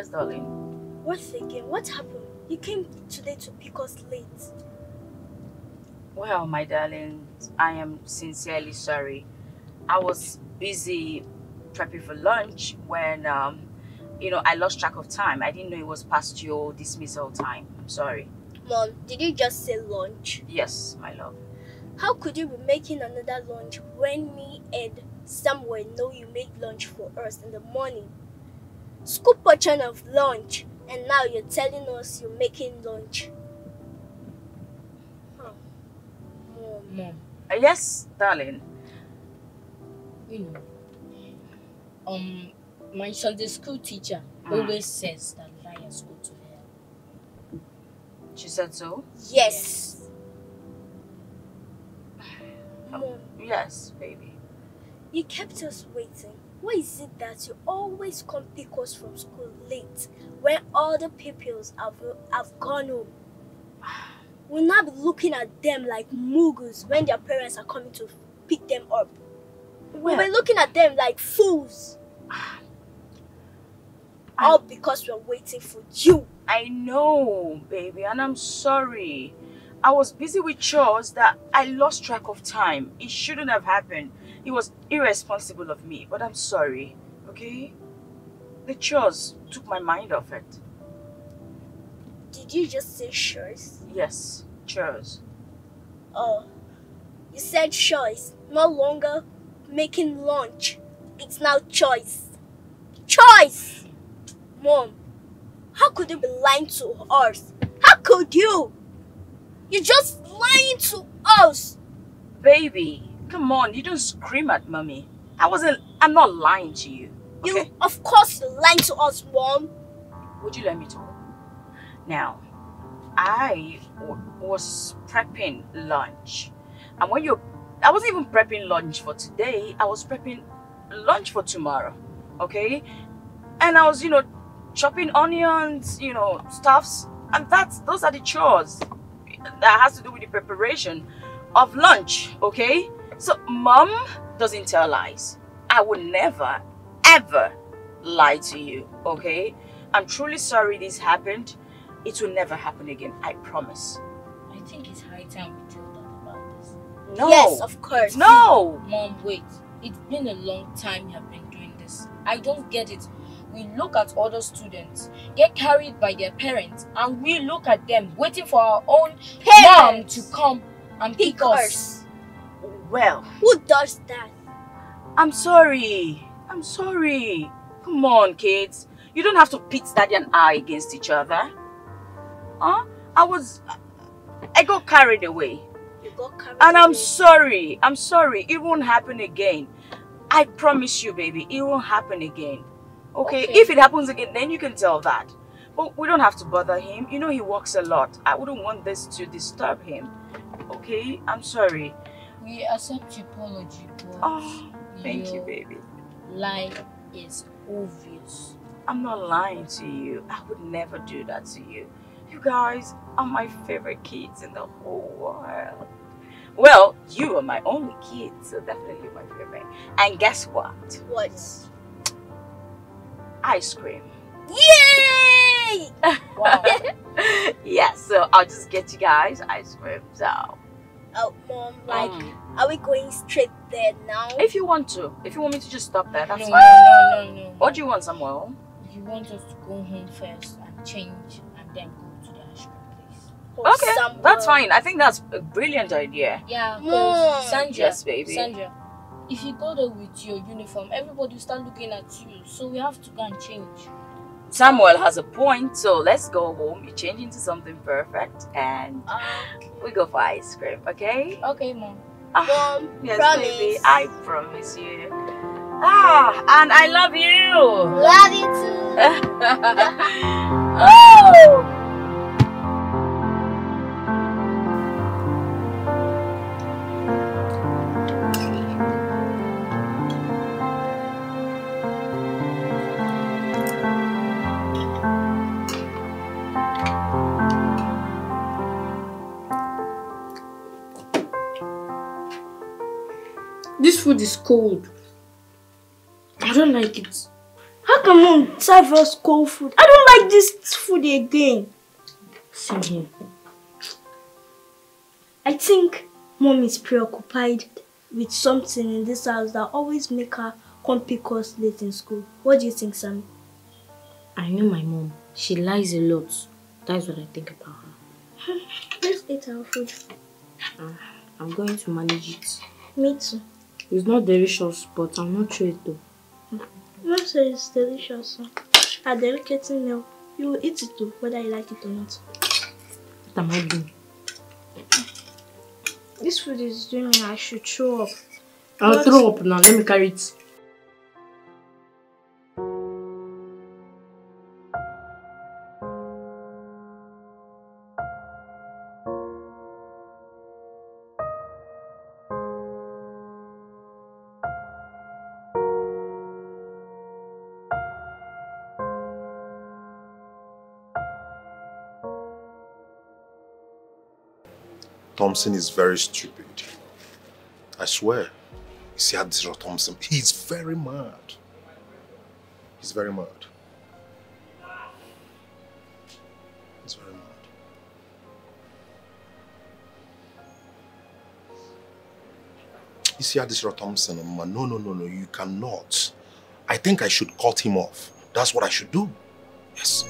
Yes, darling. What again? What happened? You came today to pick us late. Well, my darling, I am sincerely sorry. I was busy prepping for lunch when, I lost track of time. I didn't know it was past your dismissal time. I'm sorry. Mom, did you just say lunch? Yes, my love. How could you be making another lunch when me and Samuel know you made lunch for us in the morning? Scoop portion of lunch, and now you're telling us you're making lunch. Huh. Mom, Yes, darling. you know, my Sunday school teacher always says that liars go to hell. She said so? Yes. Mom, Yes, baby. you kept us waiting. Why is it that you always come pick us from school late when all the pupils have gone home? We'll not be looking at them like muggles when their parents are coming to pick them up. We'll be looking at them like fools. All because we're waiting for you. I know, baby, and I'm sorry. I was busy with chores that I lost track of time. It shouldn't have happened. It was irresponsible of me, but I'm sorry, okay? The chores took my mind off it. Did you just say chores? Yes, chores. Oh, you said choice. No longer making lunch. It's now choice. Choice! Mom, how could you be lying to us? How could you? You're just lying to us. Baby, come on, you don't scream at mommy. I'm not lying to you. Okay? You, of course, you're lying to us, Mom. Would you let me talk? Now, I was prepping lunch. And I wasn't even prepping lunch for today. I was prepping lunch for tomorrow. Okay? And I was, chopping onions, stuffs. And those are the chores. That has to do with the preparation of lunch. Okay? So, Mom doesn't tell lies. I would never, ever lie to you. Okay? I'm truly sorry this happened. It will never happen again. I promise. I think it's high time we told them about this. No. Yes, of course. No. Mom, wait. It's been a long time you have been doing this. I don't get it. We look at other students get carried by their parents, and we look at them waiting for our own mom to come and pick us. Well, who does that? I'm sorry. I'm sorry. Come on, kids. You don't have to pit Daddy and I against each other. Huh? I got carried away. You got carried and away. I'm sorry. I'm sorry. It won't happen again. I promise you, baby, it won't happen again. Okay? If it happens again, then you can tell that. But we don't have to bother him. You know he works a lot. I wouldn't want this to disturb him. Okay? I'm sorry. We accept your apology, but oh, thank you, baby. Lie is obvious. I'm not lying to you. I would never do that to you. You guys are my favorite kids in the whole world. Well, you are my only kid, so definitely my favorite. And guess what? What? Ice cream. Yay! Wow. Yeah, so I'll just get you guys ice cream. So. Oh, Mom, are we going straight there now? If you want to. If you want me to just stop there, that's fine. No. What do you want, Samuel? You want us to go home first and change and then go to the ice cream place. Oh, okay, Samuel. that's fine. I think that's a brilliant idea. Yeah, because Sandra, yes, baby. Sandra, if you go there with your uniform, everybody will start looking at you. So we have to go and change. Samuel has a point, so let's go home. You change into something perfect and we go for ice cream, okay? Okay, Mom. Mom, yes, promise. Baby, I promise you. And I love you. Love you too. Oh! This food is cold. I don't like it. How can Mom serve us cold food? I don't like this food again. Same here. I think Mom is preoccupied with something in this house that always make her come pick us late in school. What do you think, Sammy? I know my mom. She lies a lot. That's what I think about her. Let's eat our food. I'm going to manage it. Me too. It's not delicious, but I'm not sure it though. Mom says it's delicious. A delicate meal. You will eat it too, whether you like it or not. What am I doing? This food is doing me. I should throw up. I'll throw up now. Let me carry it. Thompson is very stupid. I swear. You see how this Thompson, he's very mad. He's very mad. He's very mad. You see how this Thompson, man, no, you cannot. I think I should cut him off. That's what I should do. Yes.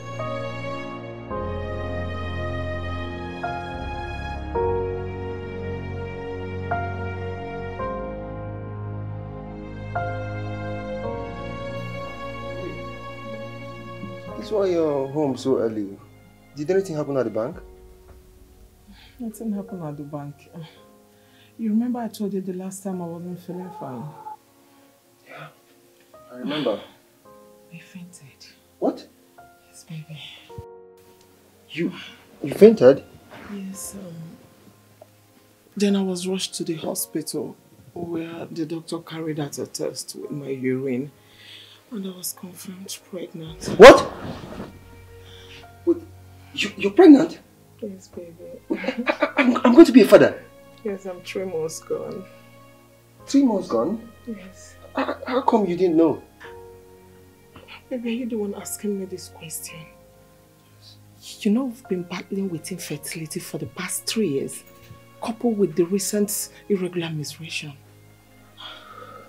That's why you're home so early. Did anything happen at the bank? Nothing happened at the bank. You remember I told you the last time I wasn't feeling fine? Yeah, I remember. I fainted. What? Yes, baby. You fainted? Yes, then I was rushed to the hospital where the doctor carried out a test with my urine. And I was confirmed pregnant. What? Wait, you're pregnant? Yes, baby. I'm going to be a father. Yes, I'm 3 months gone. 3 months gone? Yes. How come you didn't know? Baby, are you the one asking me this question? You know, I've been battling with infertility for the past 3 years, coupled with the recent irregular menstruation.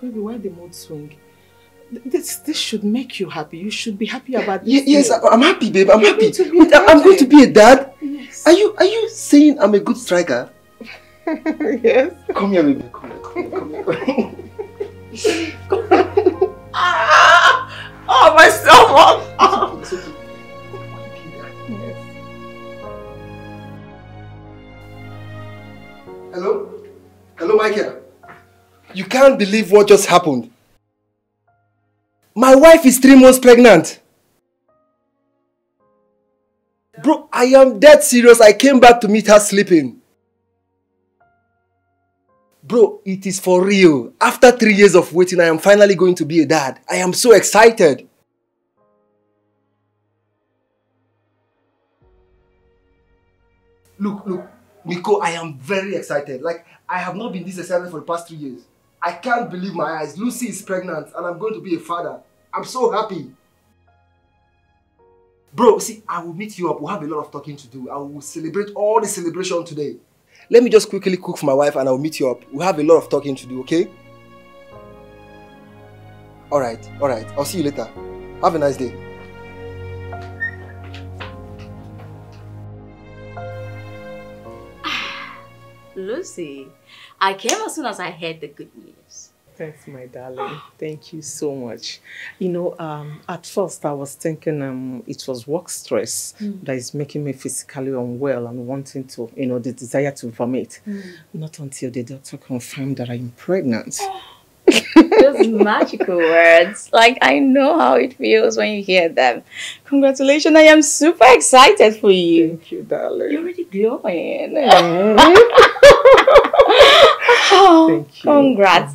Baby, why the mood swing? This should make you happy. You should be happy about this. Yes, I'm happy, babe. I'm happy. Wait, I'm going to be a dad? Yes. Are you saying I'm a good striker? Yes. Come here, baby. Come here. Oh, my stomach! It's okay. Yes. Hello? Hello, Michael. You can't believe what just happened. My wife is 3 months pregnant. Bro, I am dead serious. I came back to meet her sleeping. Bro, it is for real. After 3 years of waiting, I am finally going to be a dad. I am so excited. Look, Nico, I am very excited. Like, I have not been this excited for the past 3 years. I can't believe my eyes. Lucy is pregnant and I'm going to be a father. I'm so happy. Bro, see, I will meet you up. We'll have a lot of talking to do. I will celebrate all the celebration today. Let me just quickly cook for my wife and I'll meet you up. We'll have a lot of talking to do, okay? Alright. I'll see you later. Have a nice day. Lucy, I came as soon as I heard the good news. Thanks, my darling. Thank you so much. You know, at first I was thinking it was work stress that is making me physically unwell and wanting to, you know, the desire to vomit. Not until the doctor confirmed that I'm pregnant. Those magical words. Like, I know how it feels when you hear them. Congratulations, I am super excited for you. Thank you, darling. You're already glowing. Thank you. Congrats.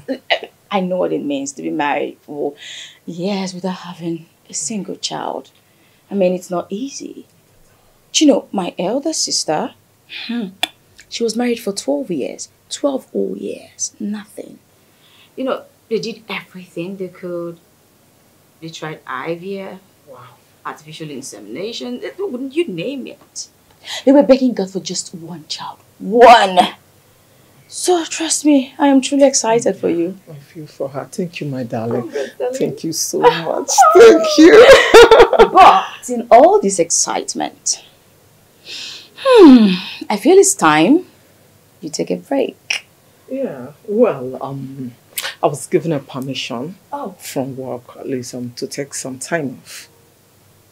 I know what it means to be married for years without having a single child. I mean, it's not easy. Do you know, my elder sister, she was married for 12 years. 12 whole years. Nothing. You know, they did everything they could. They tried IVF, Wow. artificial insemination, wouldn't you name it? They were begging God for just one child. One! So trust me, I am truly excited for you. I feel for her. Thank you, my darling. Thank you so much. Thank you. But in all this excitement, I feel it's time you take a break. Yeah. Well, I was given a permission Oh. from work, at least, to take some time off.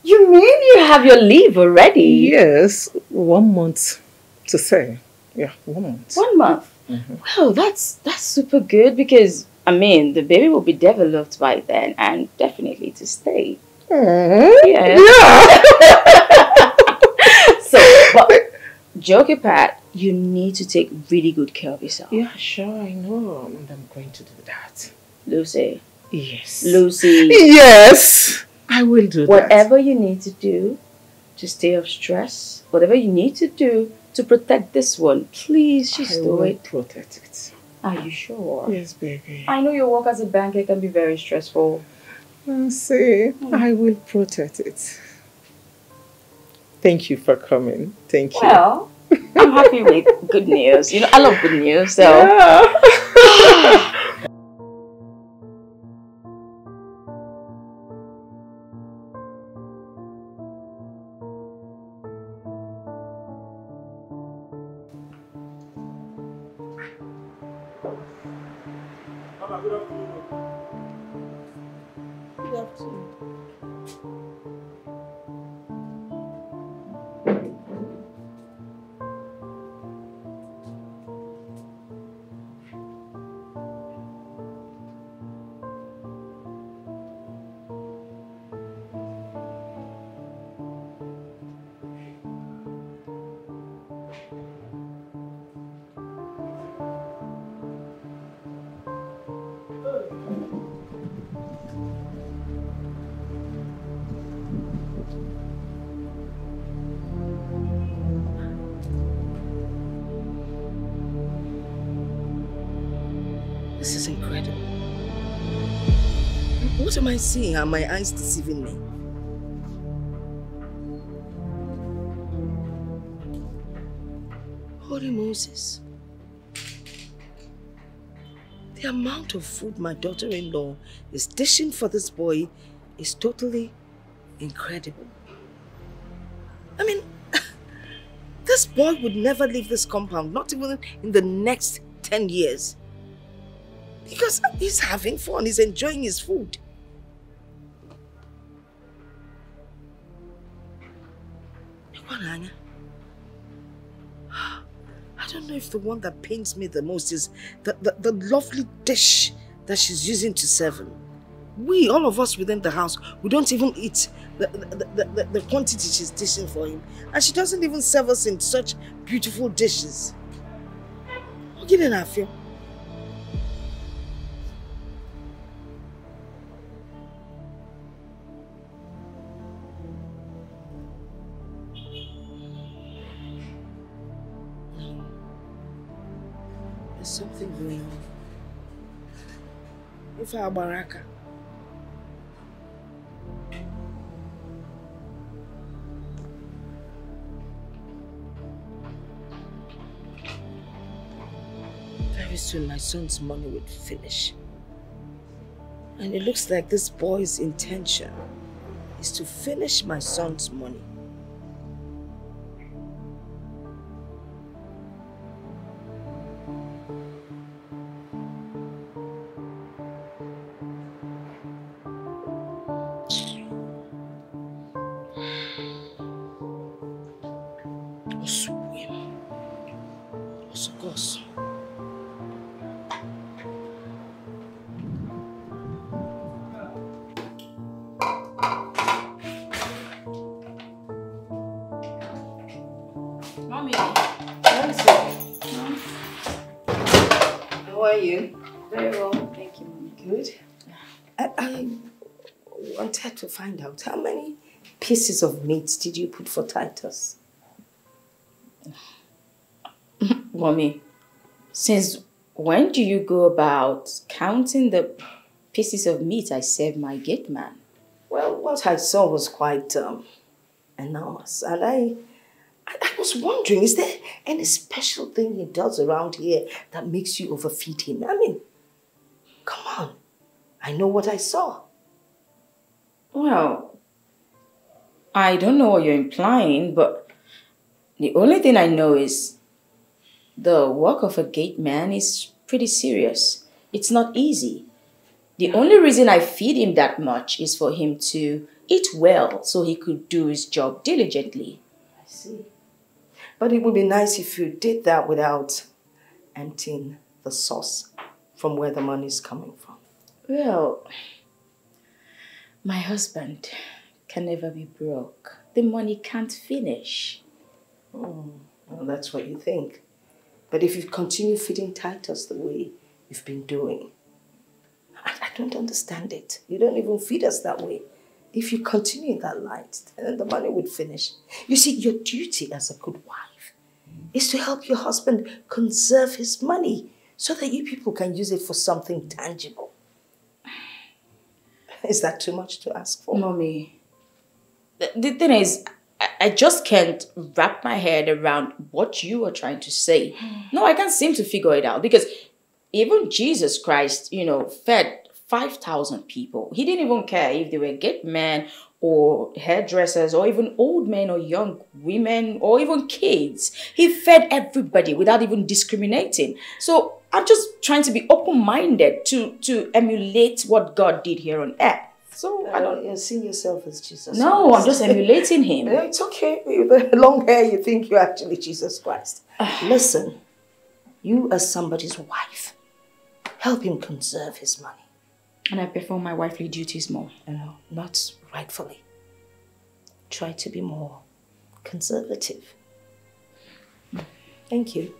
You mean you have your leave already? Yes, 1 month to say. Yeah, 1 month. 1 month? Well, that's super good because, I mean, the baby will be developed by then and definitely to stay. Yeah. So, but joke apart, you need to take really good care of yourself. Yeah, sure, I know. And I'm going to do that. Lucy. Yes. Lucy. Yes, I will do that. Whatever you need to do to stay off stress, whatever you need to do to protect this one, please just I do will it. protect it. Are you sure? Yes, baby. I know your work as a banker can be very stressful. See, I will protect it. Thank you for coming. Thank you. Well, I'm happy with good news. You know, I love good news, so. Yeah. Good afternoon. This is incredible. What am I seeing? Are my eyes deceiving me? Holy Moses. The amount of food my daughter-in-law is dishing for this boy is totally incredible. I mean, this boy would never leave this compound, not even in the next 10 years. Because he's having fun, he's enjoying his food. I don't know if the one that pains me the most is the lovely dish that she's using to serve him. We, all of us within the house, we don't even eat the quantity she's dishing for him. And she doesn't even serve us in such beautiful dishes. What in I feel? There's something going on. If I baraka. Very soon my son's money would finish. And it looks like this boy's intention is to finish my son's money. Mommy, How are you? very well, thank you, Mommy. Good. I wanted to find out how many pieces of meat did you put for Titus? Mommy, since when do you go about counting the pieces of meat I serve my gate man? what I saw was quite enormous. And I was wondering, is there any special thing he does around here that makes you overfeed him? I mean, come on. I know what I saw. Well, I don't know what you're implying, but the only thing I know is the work of a gate man is pretty serious. It's not easy. The only reason I feed him that much is for him to eat well so he could do his job diligently. I see. But it would be nice if you did that without emptying the source from where the money is coming from. Well, my husband can never be broke. The money can't finish. Well, that's what you think. But if you continue feeding Titus the way you've been doing, I don't understand it. You don't even feed us that way. If you continue in that light, then the money would finish. You see, your duty as a good wife is to help your husband conserve his money so that you people can use it for something tangible. Is that too much to ask for? Mommy, the thing is, I just can't wrap my head around what you are trying to say. No, I can't seem to figure it out because even Jesus Christ, fed 5,000 people. He didn't even care if they were gate men or hairdressers or even old men or young women or even kids. He fed everybody without even discriminating. So I'm just trying to be open-minded to emulate what God did here on earth. So I don't... You see yourself as Jesus No, Christ. I'm just emulating him. It's okay. With the long hair, you think you're actually Jesus Christ. Listen, you as somebody's wife, help him conserve his money. And I perform my wifely duties more. No, not rightfully. Try to be more conservative. Thank you.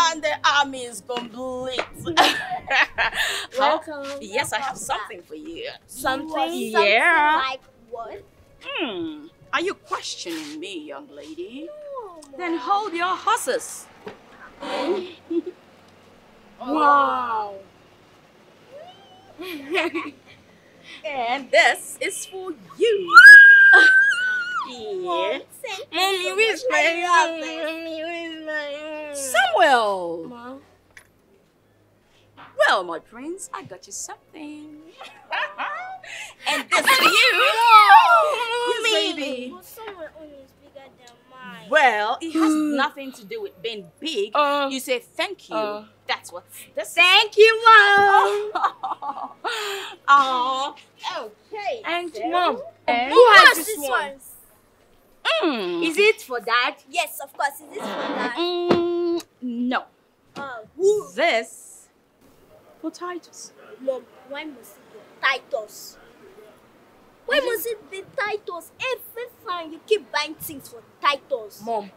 And the army is complete. Welcome. Yes, I have something for you. Something? Yeah. Like what? Are you questioning me, young lady? No, Then hold your horses. Wow. And this is for you. Yeah. Mommy, where's Samuel. Mom. Well, my prince, I got you something. And this for you. Yes, baby. But someone own is bigger than mine. Well, it has nothing to do with being big. You say thank you. That's what this Thank you, Mom. Oh, okay. And so- Mom, And who has this one? Is Is it for Dad? Yes, of course. Is it for Dad? No. Who? This for Titus. Mom, why must it be Titus? Why must it be Titus? Every time you keep buying things for Titus. Mom,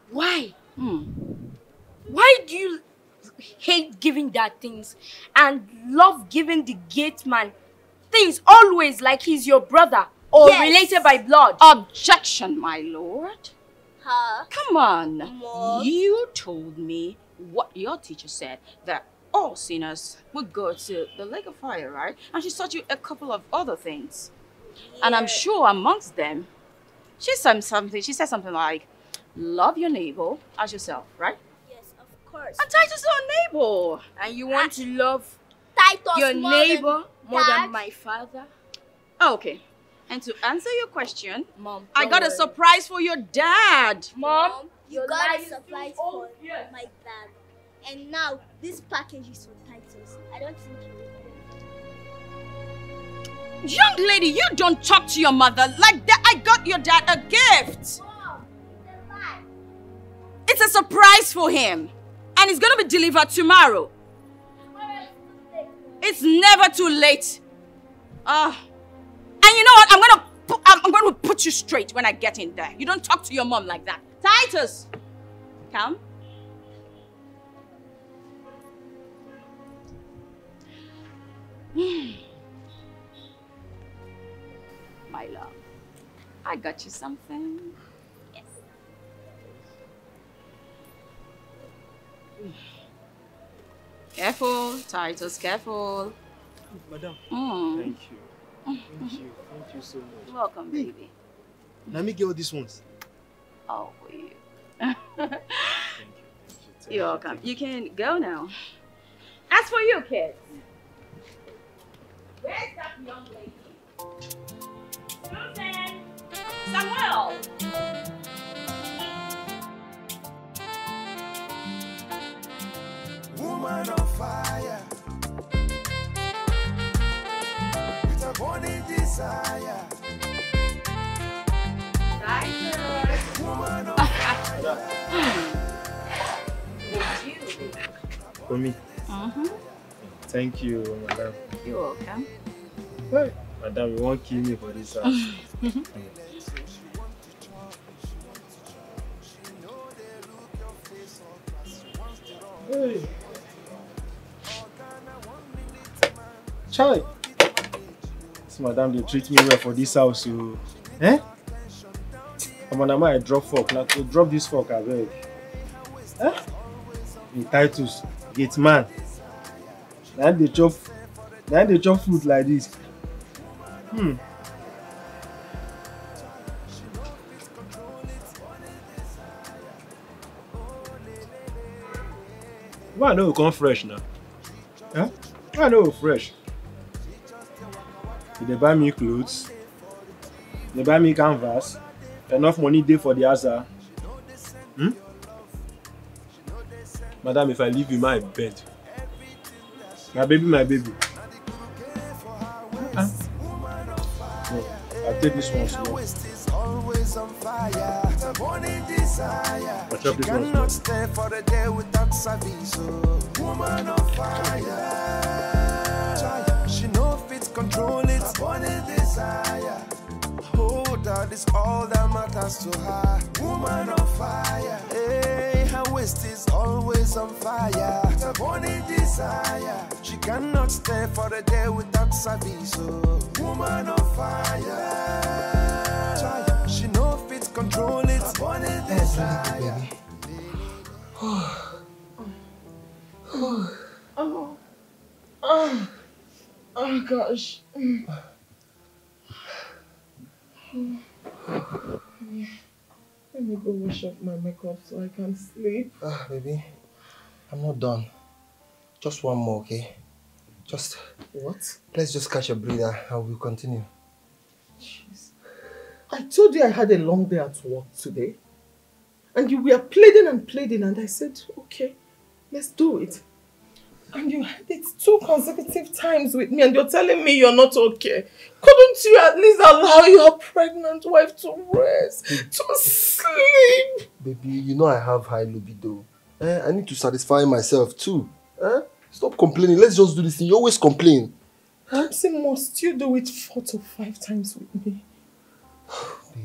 why? Why do you hate giving Dad things and love giving the gate man things always like he's your brother or related by blood? Objection, my lord. Huh? Come on. Mom? You told me what your teacher said, that all sinners would go to the lake of fire, right? And she taught you a couple of other things. And I'm sure amongst them, she said something like, love your neighbor as yourself, right? Yes, of course. And Titus is our neighbor. And you want to love Titus your neighbor more than my father? Okay. And to answer your question, Mom, I got a surprise for your dad. Mom, you got a surprise for my dad. And now this package is for Titus. I don't think you Young lady, you don't talk to your mother like that. I got your dad a gift. Mom, it's a lie. It's a surprise for him. And it's gonna be delivered tomorrow. It's never too late. And you know what? I'm going to put you straight when I get in there. You don't talk to your mom like that. Titus, come. My love, I got you something. Yes. Careful, Titus, careful. Madam, Mm. thank you. Thank you so much. Welcome, baby. Let me get all these ones. Oh, for you. Thank You're welcome. You can go now. As for you, kids, where's that young lady? Susan! Samuel! Woman on fire, with a burning desire. Woman on fire. For me. Thank you, madam. You're welcome. Hey, madam, you won't kill me for this house. Hey. Chai. This madam, they treat me well for this house. So, eh? Come on, I drop fork. Now to drop this fork, I beg. Eh? The Titus, Gateman. Now they chop food like this. Why I know you come fresh now? Huh? Why I know you fresh? They buy me clothes. They buy me canvas. Enough money there for the answer. Madam, if I leave you my bed. My baby. No, I'll take this one slow. I'll chop this one slow. Stay for the day without service. Woman on fire. She know fit control it. Burning desire. Oh, that is all that matters to her. Woman on fire. Hey, her waist is always on fire. The burning desire. She cannot stay for the day without service. Woman on fire. She know fit control it. Burning desire. Oh gosh. Let me go wash up my makeup so I can sleep. Baby, I'm not done. Just one more, okay? Just... What? Let's just catch a breather and we'll continue. Jeez. I told you I had a long day at work today. And you were pleading and I said, okay, let's do it. And you had it 2 consecutive times with me and you're telling me you're not okay. Couldn't you at least allow your pregnant wife to rest, to sleep? Baby, you know I have high libido. I need to satisfy myself too. Stop complaining. Let's just do this thing. You always complain. So must you do it 4 to 5 times with me?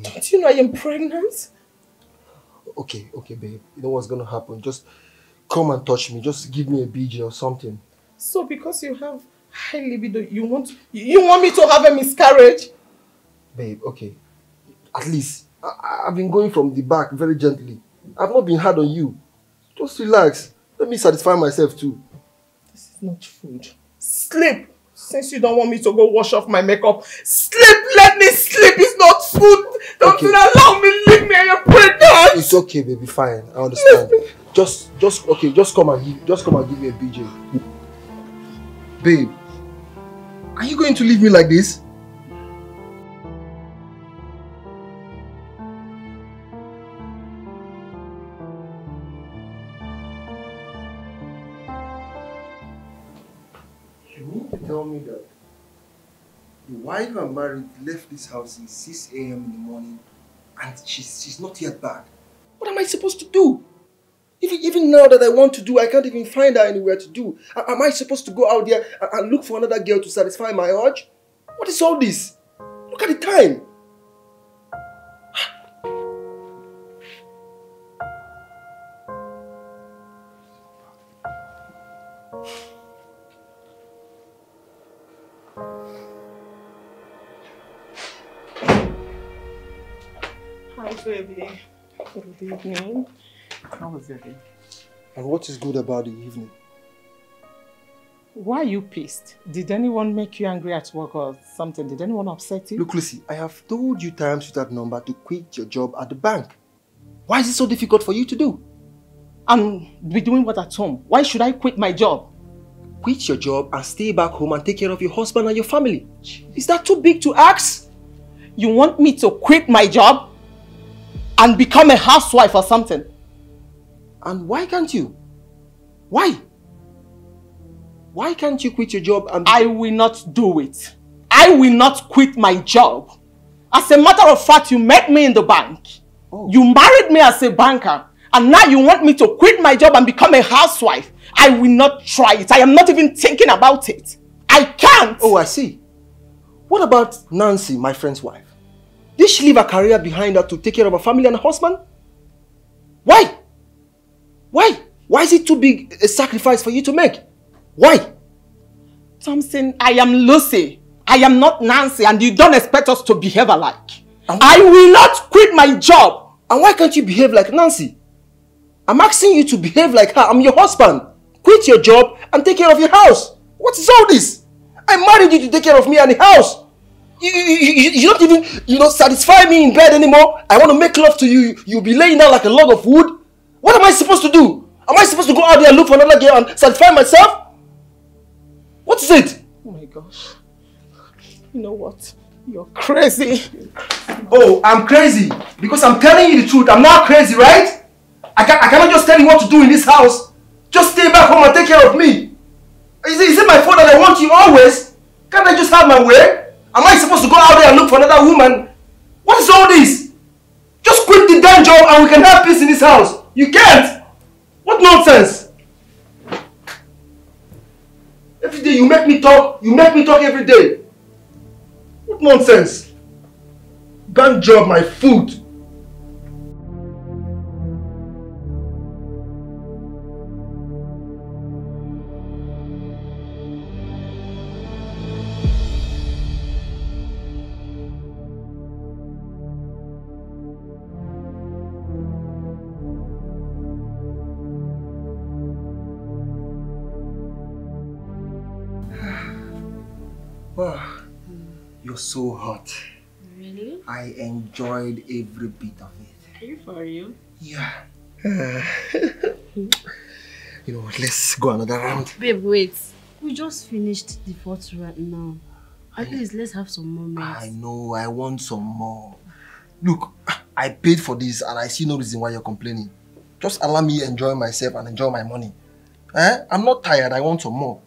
Don't you know I am pregnant? Okay, babe. You know what's gonna happen? Just come and touch me. Just give me a BJ or something. So because you have high libido, you want me to have a miscarriage? Babe, okay. At least, I've been going from the back very gently. I've not been hard on you. Just relax. Let me satisfy myself too. This is not food. Sleep! Since you don't want me to go wash off my makeup, sleep! Let me sleep! It's not food! Don't allow me, leave me, you're pregnant! It's okay, baby, fine. I understand. Just come and give me a BJ. Babe, are you going to leave me like this? You mean to tell me that Why you are married, left this house in 6 a.m. in the morning and she's not yet back? What am I supposed to do? Even now that I want to do, I can't even find her anywhere to do. Am I supposed to go out there and look for another girl to satisfy my urge? What is all this? Look at the time. Hi, baby. Good evening. How was your day? And what is good about the evening? Why are you pissed? Did anyone make you angry at work or something? Did anyone upset you? Look, Lucy, I have told you times with that number to quit your job at the bank. Why is it so difficult for you to do? And be doing what at home? Why should I quit my job? Quit your job and stay back home and take care of your husband and your family. Is that too big to ask? You want me to quit my job and become a housewife or something? And why can't you? Why? Why can't you quit your job and... I will not do it. I will not quit my job. As a matter of fact, you met me in the bank. Oh. You married me as a banker. And now you want me to quit my job and become a housewife. I will not try it. I am not even thinking about it. I can't. Oh, I see. What about Nancy, my friend's wife? Did she leave her career behind her to take care of her family and her husband? Why? Why? Why is it too big a sacrifice for you to make? Why? Thompson, I am Lucy. I am not Nancy, and you don't expect us to behave alike. I will not quit my job. And why can't you behave like Nancy? I'm asking you to behave like her. I'm your husband. Quit your job and take care of your house. What is all this? I married you to take care of me and the house. You don't even, satisfy me in bed anymore. I want to make love to you. You'll be laying down like a log of wood. What am I supposed to do? Am I supposed to go out there and look for another girl and satisfy myself? What is it? Oh my gosh. You know what? You're crazy. Oh, I'm crazy. Because I'm telling you the truth. I'm not crazy, right? I cannot just tell you what to do in this house. Just stay back home and take care of me. Is it my fault that I want you always? Can't I just have my way? Am I supposed to go out there and look for another woman? What is all this? Just quit the damn job and we can have peace in this house. You can't. What nonsense? Every day you make me talk. You make me talk every day. What nonsense? Bank job, my food. Wow, you're so hot. Really? I enjoyed every bit of it. Are you for real? Yeah. Let's go another round. Babe, wait. We just finished the fourth round now. At least let's have some moments. I know, I want some more. Look, I paid for this and I see no reason why you're complaining. Just allow me enjoy myself and enjoy my money. I'm not tired, I want some more.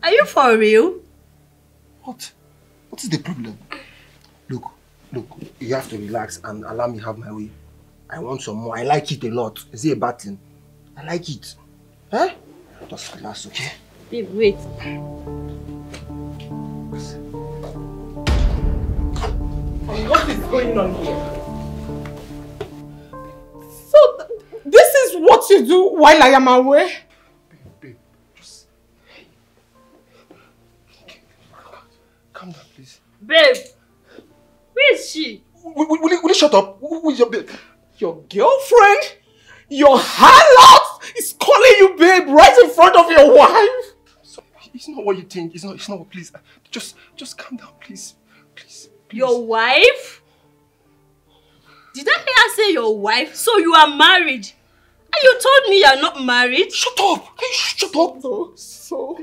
Are you for real? What? What is the problem? Look, you have to relax and allow me have my way. I want some more. I like it a lot. Is it a bad thing? I like it. Just relax, okay? Babe, wait. What is going on here? So, this is what you do while I am away? Babe, just... Calm down, please. Babe, where is she? Will you shut up? Who is your babe? Your girlfriend? Your harlot is calling you babe right in front of your wife? It's not what you think. It's not. Please, just calm down, please. Please. Your wife? Did I hear her say your wife? So you are married? And you told me you are not married? Shut up! Can you shut up? So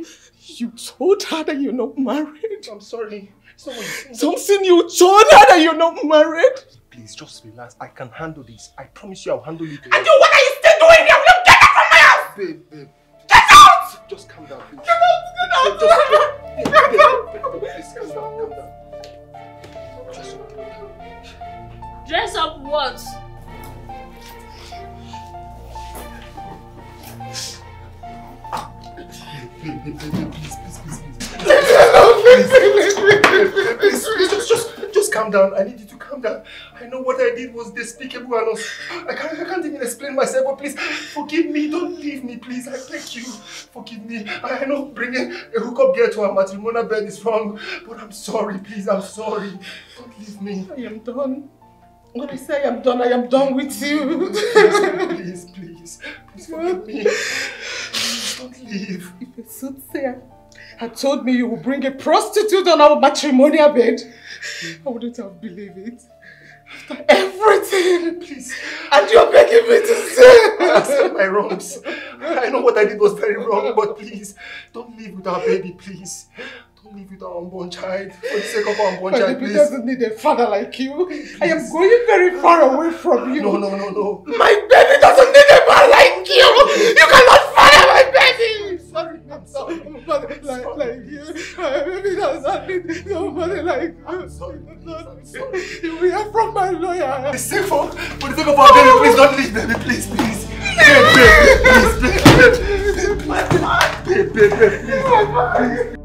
you told her that you're not married? I'm sorry. It's not what you think. Something you told her that you're not married? Please, just relax. I can handle this. I promise you I'll handle it. And what are you still doing here? Will you get out from my house? Babe. Get out! Just calm down, please. Get out! Please, calm down. Dress up what? Just calm down. I need you to calm down. I know what I did was despicable and I can't even explain myself, but please forgive me. Don't leave me, please. I beg you. Forgive me. I know bringing a hookup girl to a matrimonial bed is wrong, but I'm sorry, please. I'm sorry. Don't leave me. I am done. When I say I am done with you. Please forgive me. Please don't leave. If a soothsayer had told me you would bring a prostitute on our matrimonial bed, I wouldn't have believed it. After everything, please. And you're begging me to stay. Accept my wrongs. I know what I did was very wrong, but please, don't leave with our baby, please. Don't leave with our unborn child. For the sake of our unborn child, please. My baby doesn't need a father like you. Please. I am going very far away from you. No. My baby doesn't need a man like you. You cannot father my baby. I'm sorry. Nobody like you. My baby does not need nobody like you. I'm sorry. You will hear from my lawyer. For the sake of our baby, please don't leave, baby. Please. Baby, please.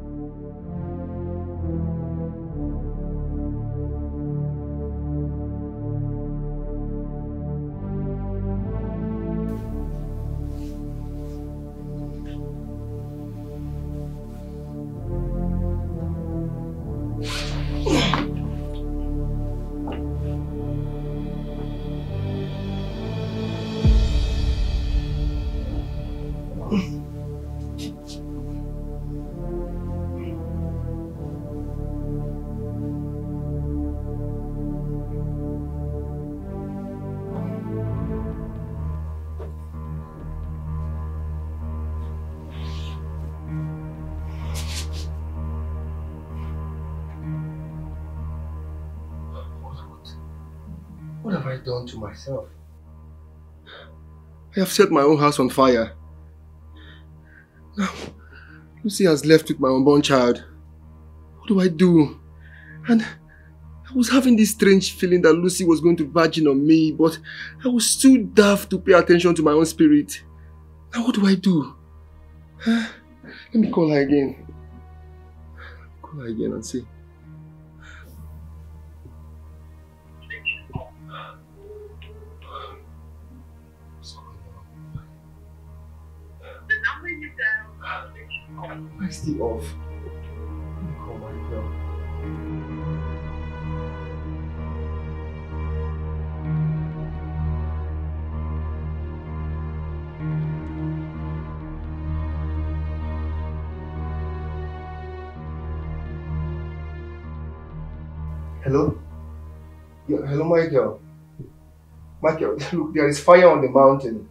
What have I done to myself? I have set my own house on fire. Now, Lucy has left with my unborn child. What do I do? And I was having this strange feeling that Lucy was going to virgin on me, but I was too daft to pay attention to my own spirit. Now what do I do? Let me call her again. Call her again and see. Why is the off? Let me call my girl. Hello? Yeah, hello, Michael. Michael, look, there is fire on the mountain.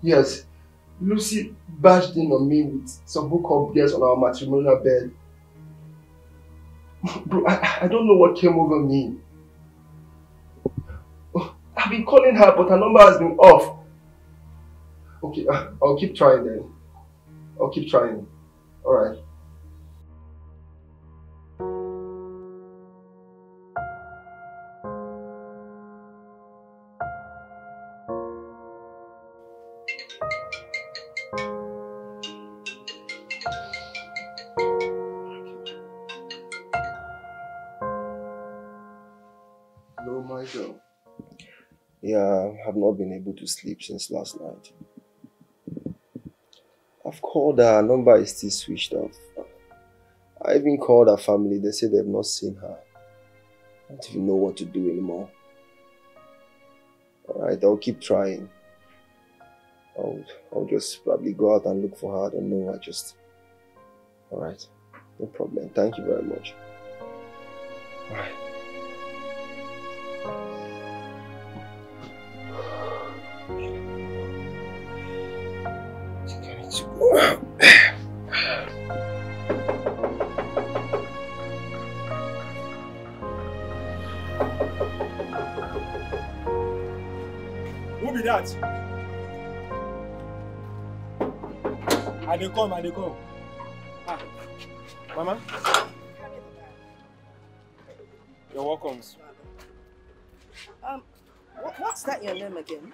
Yes. Lucy bashed in on me with some hookup girls on our matrimonial bed. Bro, I don't know what came over me. I've been calling her, but her number has been off. Okay, I'll keep trying then. I'll keep trying. Alright. Yeah, I have not been able to sleep since last night. I've called her, her number is still switched off. I even called her family, they say they've not seen her. I don't even know what to do anymore. Alright, I'll keep trying. I'll just probably go out and look for her, I don't know, Alright, no problem, thank you very much. Alright. Who be that? I dey come. Mama? You're welcome. What's that your name again?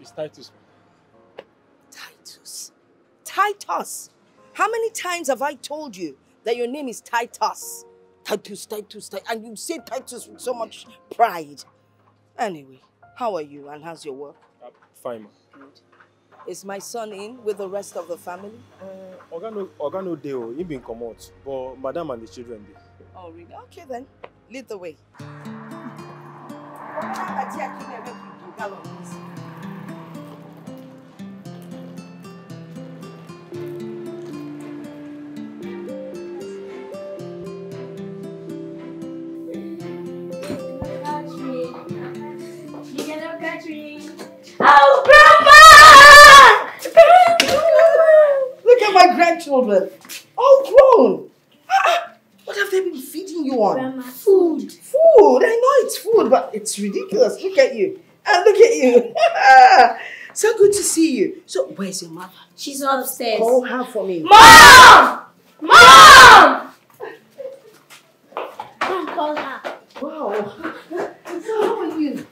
It's Titus. Titus. Titus. How many times have I told you that your name is Titus? Titus, and you say Titus with so much pride. Anyway, how are you and how's your work? Fine, ma. Good. Is my son in with the rest of the family? Oga no dey o, he been comot, but madam and the children dey. Oh, really? Okay then, lead the way. Oh, Grandma! Look at my grandchildren, all grown. What have they been feeding you on? Grandma, food. Food, I know it's food, but it's ridiculous. Look at you. And look at you. So good to see you. So, where's your mother? She's upstairs. Call her for me. Mom! Mom! Mom, call her. Wow. So how are you?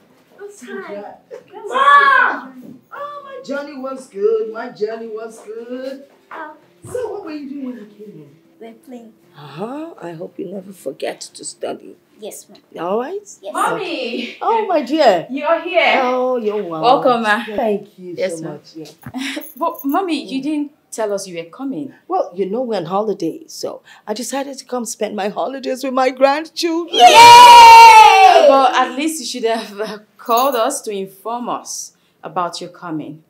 Hi. Mom! Oh, my journey was good. My journey was good. Oh, So what were you doing when you came in? we're playing. I hope you never forget to study. Yes, Mom. All right? Yes. Mommy! Oh, my dear. You're here. Oh, you're welcome. Welcome, ma. Thank you Yes, so ma'am. much. Yeah. But, Mommy, you didn't tell us you were coming. Well, you know we're on holidays, so I decided to come spend my holidays with my grandchildren. Yay! But at least you should have called us to inform us about your coming.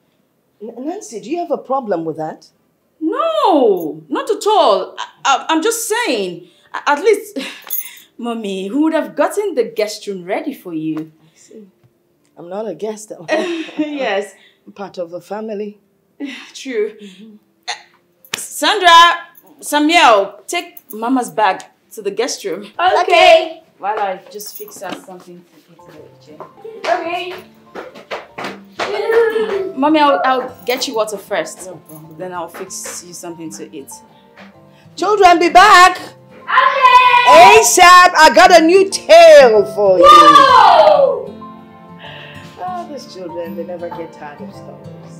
Nancy, do you have a problem with that? No, not at all. I'm just saying, at least, Mommy, who would have gotten the guest room ready for you? I see. I'm not a guest. Yes. I'm part of the family. True. Sandra, Samuel, take Mama's bag to the guest room. Okay. While I just fix her something to eat in the kitchen. Okay. Mommy, I'll get you water first. No problem. Then I'll fix you something to eat. Children, be back. Okay. ASAP, I got a new tale for you. Whoa! Oh, these children, they never get tired of stories.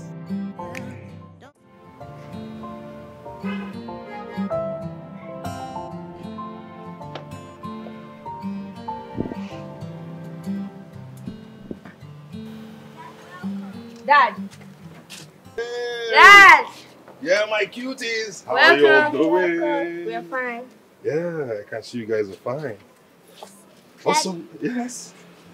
Dad. Hey. Dad. Yeah, my cuties. How Welcome. are you all doing? We're fine. Yeah, I can see you guys are fine. Awesome. Yes.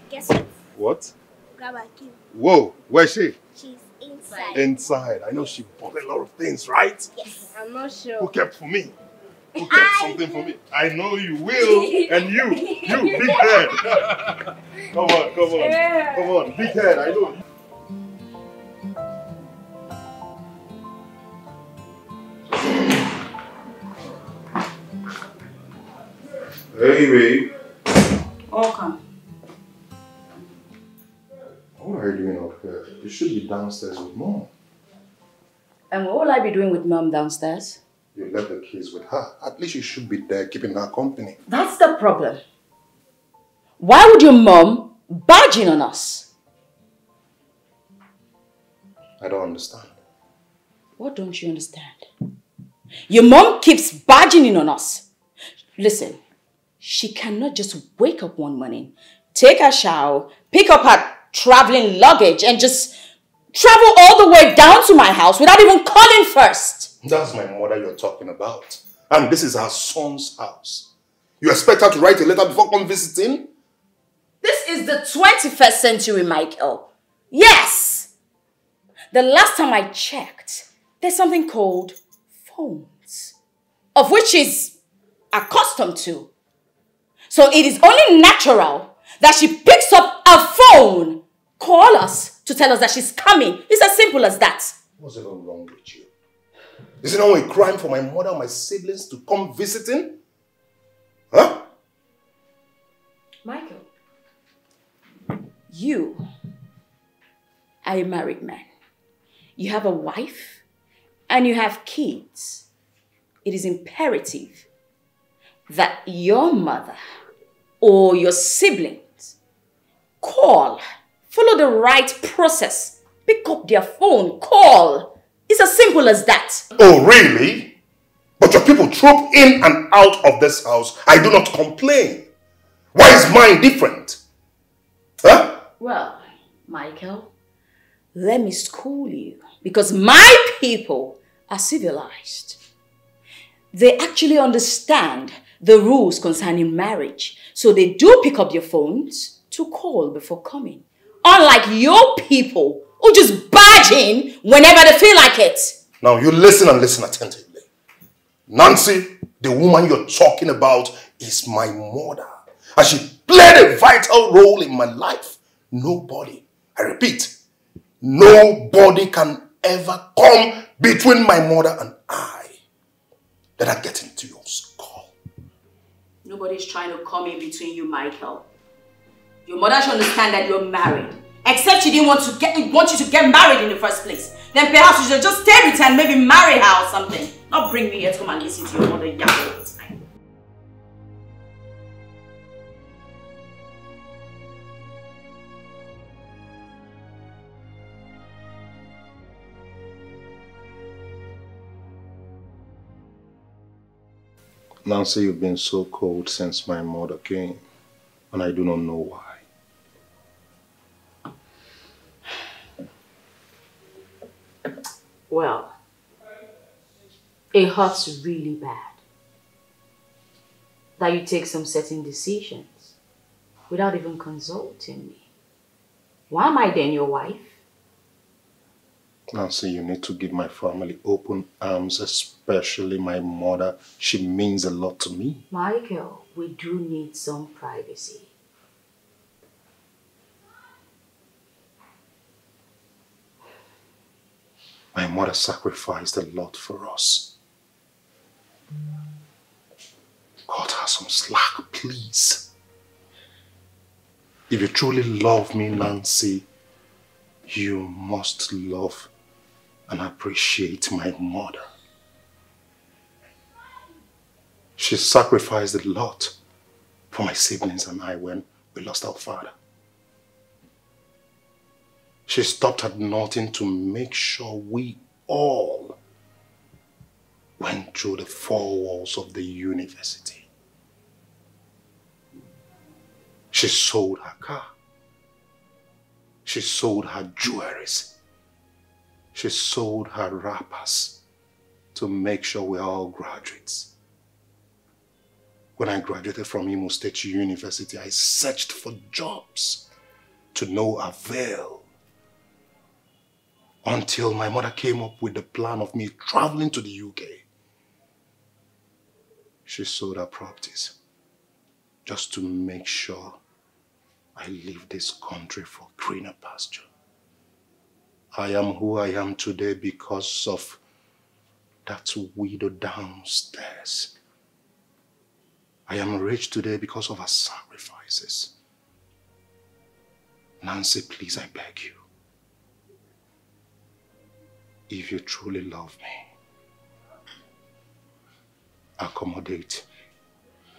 Guess what? What? Grandma Kim. Whoa, where's she? She's inside. Inside. I know she bought a lot of things, right? Yes. I'm not sure. Who kept for me? Who kept something for me? I know you will. And you, big head. Come on. Come on, big head. I know. Hey, babe. Welcome. What are you doing up here? You should be downstairs with Mom. And what will I be doing with Mom downstairs? You left the kids with her. At least you should be there keeping her company. That's the problem. Why would your mom barge in on us? I don't understand. What don't you understand? Your mom keeps barging in on us. Listen, she cannot just wake up one morning, take a shower, pick up her traveling luggage and just travel all the way down to my house without even calling first. That's my mother you're talking about. And this is her son's house. You expect her to write a letter before come visiting? This is the 21st century, Michael. Yes! The last time I checked, there's something called phones, of which she's accustomed to. So it is only natural that she picks up a phone, call us to tell us that she's coming. It's as simple as that. What's even wrong with you? Is it not a crime for my mother and my siblings to come visiting? Huh? Michael, you are a married man. You have a wife and you have kids. It is imperative that your mother or your siblings Call. Follow the right process. Pick up their phone. Call. It's as simple as that. Oh, really? But your people troop in and out of this house. I do not complain. Why is mine different? Huh? Well, Michael, let me school you. Because my people are civilized. They actually understand the rules concerning marriage. So they do pick up their phones to call before coming. Unlike your people who just barge in whenever they feel like it. Now you listen and listen attentively. Nancy, the woman you're talking about, is my mother. And she played a vital role in my life. Nobody, I repeat, nobody can ever come between my mother and I. Let her get into your skull. Nobody's trying to come in between you, Michael. Your mother should understand that you're married. Except she didn't want you to get married in the first place. Then perhaps you should just stay with her and maybe marry her or something. Not bring me here to come and listen to your mother yell all the time. Nancy, you've been so cold since my mother came, and I do not know why. Well, it hurts really bad that you take some certain decisions without even consulting me. Why am I then your wife? Nancy, you need to give my family open arms, especially my mother. She means a lot to me. Michael, we do need some privacy. My mother sacrificed a lot for us. Cut her some slack, please. If you truly love me, Nancy, you must love and appreciate my mother. She sacrificed a lot for my siblings and I when we lost our father. She stopped at nothing to make sure we all went through the four walls of the university. She sold her car. She sold her jewelries. She sold her wrappers to make sure we're all graduates. When I graduated from Imo State University, I searched for jobs to no avail. Until my mother came up with the plan of me traveling to the UK. She sold her properties just to make sure I leave this country for greener pasture. I am who I am today because of that widow downstairs. I am rich today because of her sacrifices. Nancy, please, I beg you. If you truly love me, accommodate,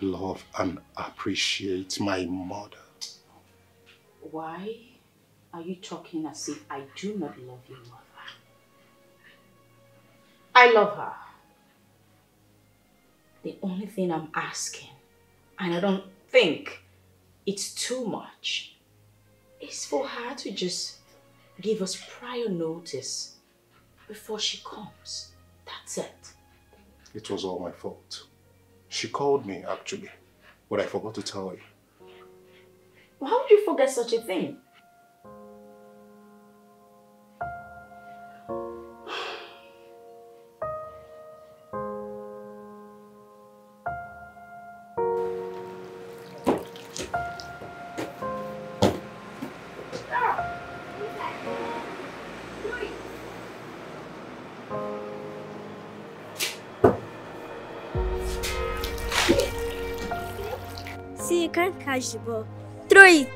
love, and appreciate my mother. Why are you talking as if I do not love your mother? I love her. The only thing I'm asking, and I don't think it's too much, is for her to just give us prior notice before she comes. That's it. It was all my fault. She called me, actually, but I forgot to tell you. How would you forget such a thing? See, you can't catch the ball. Throw it.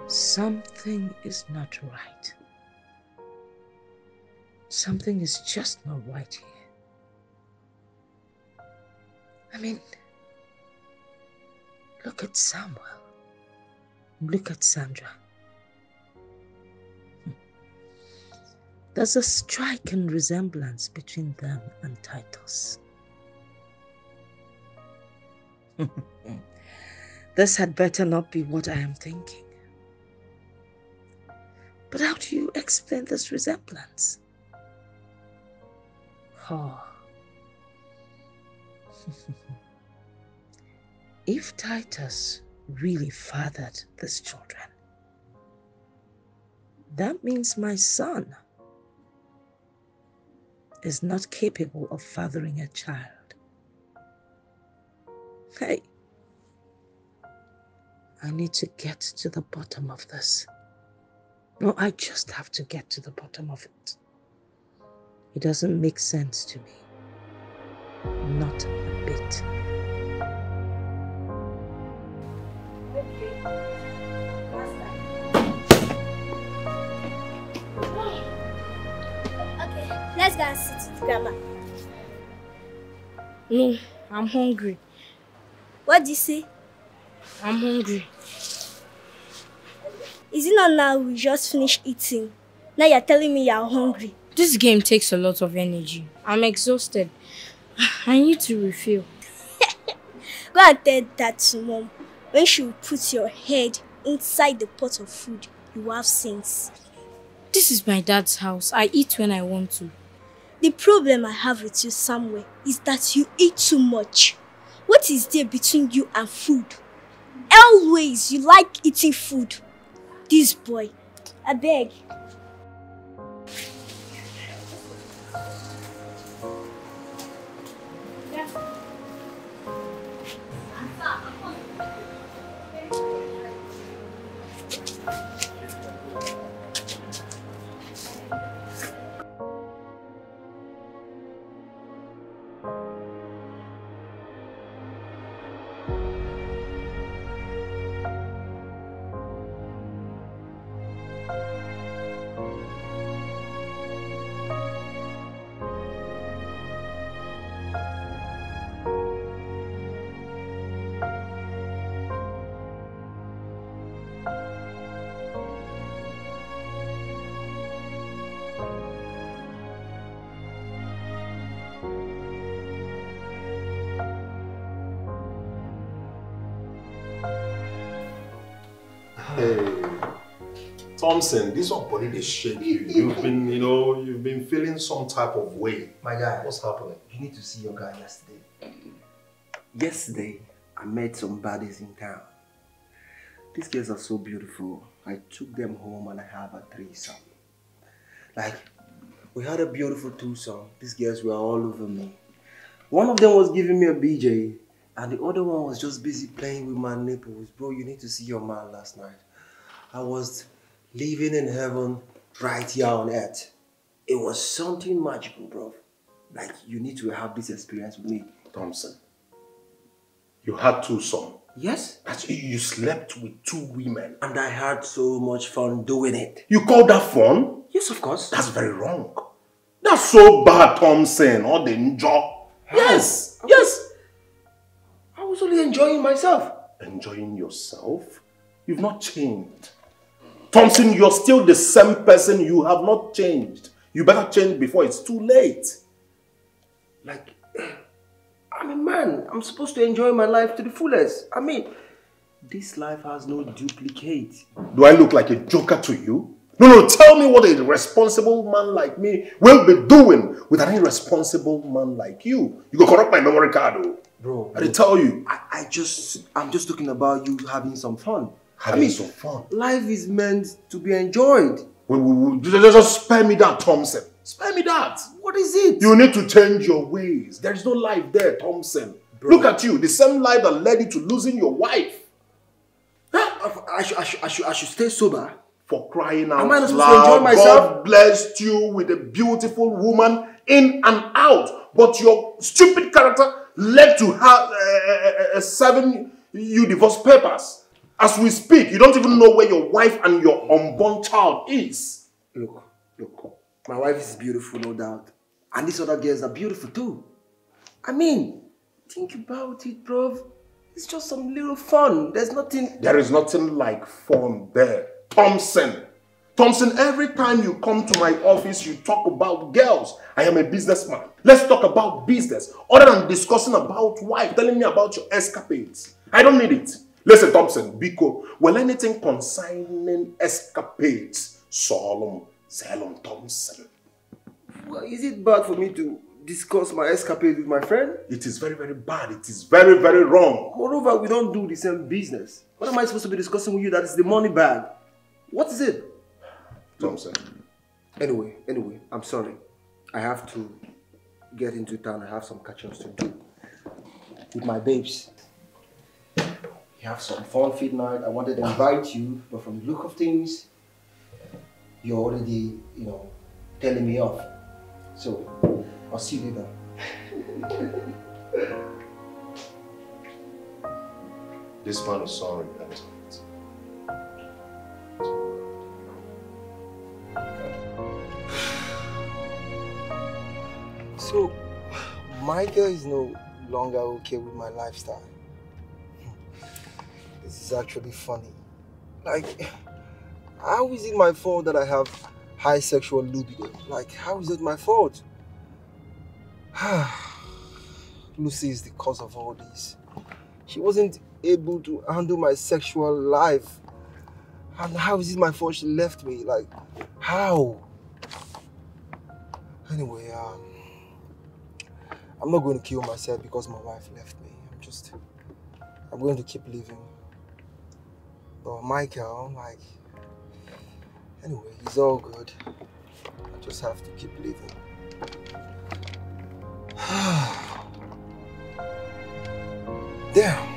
Something is not right. Something is just not right here. I mean, Look at Samuel. Look at Sandra. There's a striking resemblance between them and Titus. This had better not be what I am thinking. But how do you explain this resemblance? Oh. If Titus really fathered these children, that means my son is not capable of fathering a child. Hey, I need to get to the bottom of this. No, I just have to get to the bottom of it. It doesn't make sense to me. Not a bit. Okay, let's go and sit with Grandma. No, I'm hungry. What do you say? I'm hungry. Is it not now we just finished eating? Now you're telling me you're hungry. This game takes a lot of energy. I'm exhausted. I need to refill. Go and tell that to Mom. When she will put your head inside the pot of food, you will have sense. This is my dad's house. I eat when I want to. The problem I have with you, Samuel, is that you eat too much. What is there between you and food? Always you like eating food. This boy, I beg. Thompson, this one body they shake you. You've been feeling some type of way. My guy, what's happening? You need to see your guy yesterday. Yesterday, I met some baddies in town. These girls are so beautiful. I took them home and I have a threesome. Like, we had a beautiful twosome. These girls were all over me. One of them was giving me a BJ, and the other one was just busy playing with my nipples. Bro, you need to see your man last night. I was living in heaven right here on earth. It was something magical, bro. Like, you need to have this experience with me. Thompson, you had two sons. Yes. You slept with two women. And I had so much fun doing it. You call that fun? Yes, of course. That's very wrong. That's so bad, Thompson. All the enjoy. Yes. Yes. I was only enjoying myself. Enjoying yourself? You've not changed. Thompson, you're still the same person. You have not changed. You better change before it's too late. Like, I'm a man. I'm supposed to enjoy my life to the fullest. I mean, this life has no duplicate. Do I look like a joker to you? No, tell me what a responsible man like me will be doing with an irresponsible man like you. You go corrupt my memory card, though. Bro, I didn't tell you. I'm just talking about you having some fun. Having some fun? Life is meant to be enjoyed. Just spare me that, Thompson. Spare me that. What is it? You need to change your ways. There is no life there, Thompson. Bro. Look at you. The same life that led you to losing your wife. I should stay sober. For crying out loud. Am I not supposed to enjoy myself? God blessed you with a beautiful woman in and out. But your stupid character led to have 7 divorce papers. As we speak, you don't even know where your wife and your unborn child is. Look. My wife is beautiful, no doubt. And these other girls are beautiful too. I mean, think about it, bro. It's just some little fun. There's nothing... There is nothing like fun there. Thompson, every time you come to my office, you talk about girls. I am a businessman. Let's talk about business. Other than discussing about wife, telling me about your escapades. I don't need it. Listen, Thompson, Biko, well, anything concerning escapades, Solemn Thompson. Well, is it bad for me to discuss my escapade with my friend? It is very, very bad. It is very, very wrong. Moreover, we don't do the same business. What am I supposed to be discussing with you that is the money bag? What is it? Thompson. Anyway, I'm sorry. I have to get into town. I have some catch-ups to do with my babes. We have some fun feed night. I wanted to invite you, but from the look of things, you're already, telling me off. So, I'll see you later. This man is sorry. So, Michael is no longer okay with my lifestyle. This is actually funny. Like, how is it my fault that I have high sexual libido? Like, how is it my fault? Lucy is the cause of all this. She wasn't able to handle my sexual life. And how is it my fault she left me? Like, how? Anyway, I'm not going to kill myself because my wife left me. I'm going to keep living. But Michael, anyway, he's all good. I just have to keep living. Damn.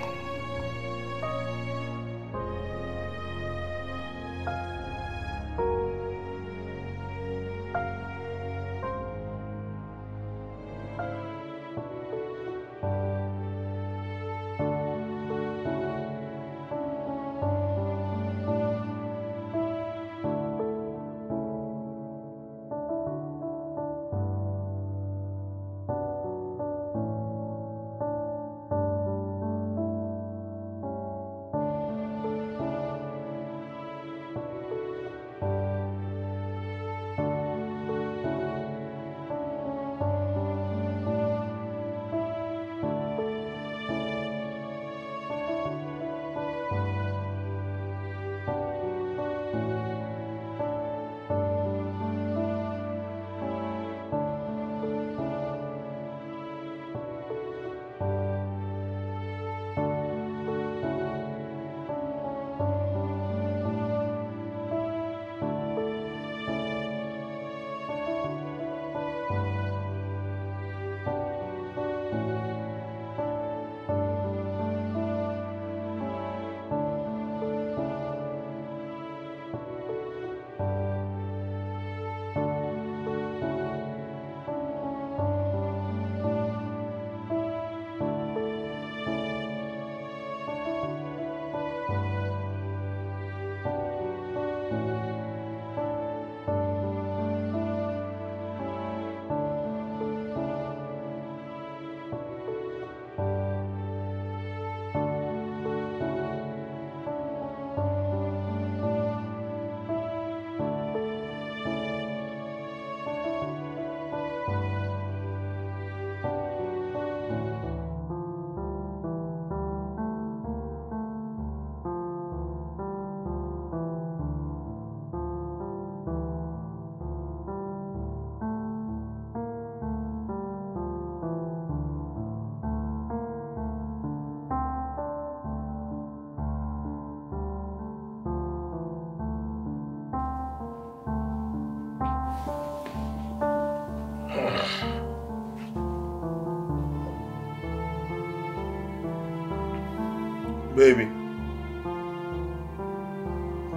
Baby.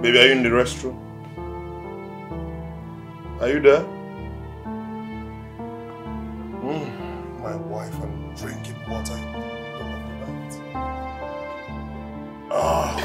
Baby, are you in the restroom? Are you there? My wife, I'm drinking water in the middle of the night. Ah.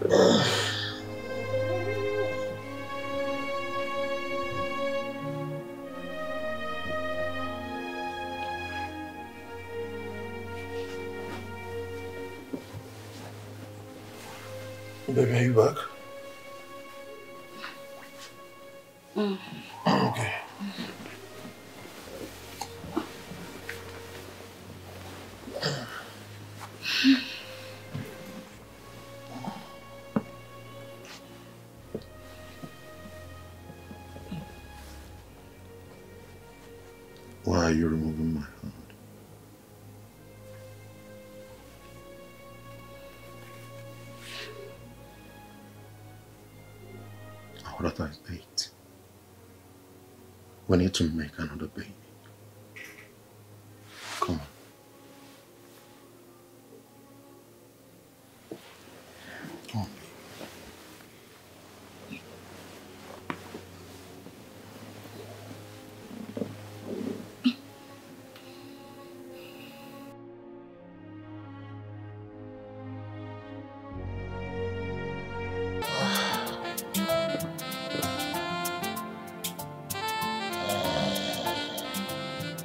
Baby, are you back? Mm. Okay. Why are you removing my hand? Our daughter is 8. We need to make another baby. Come on. Come on, baby.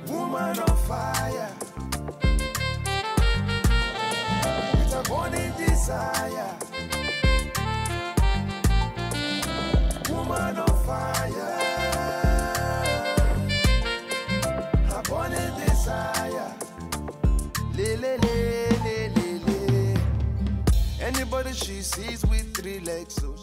Woman on fire, with a burning desire. Woman on fire, a burning desire. Le le le le le le. Anybody she sees with 3 legs, so.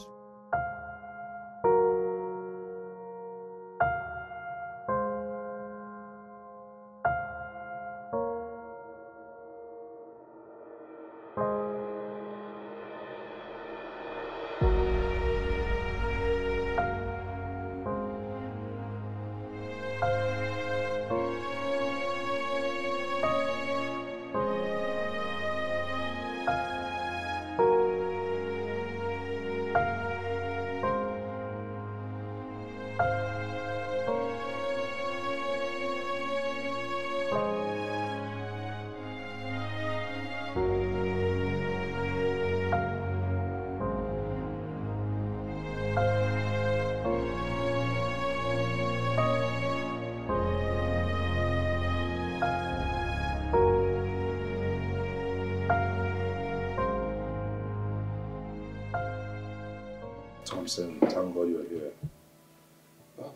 Thompson, thank God you're here.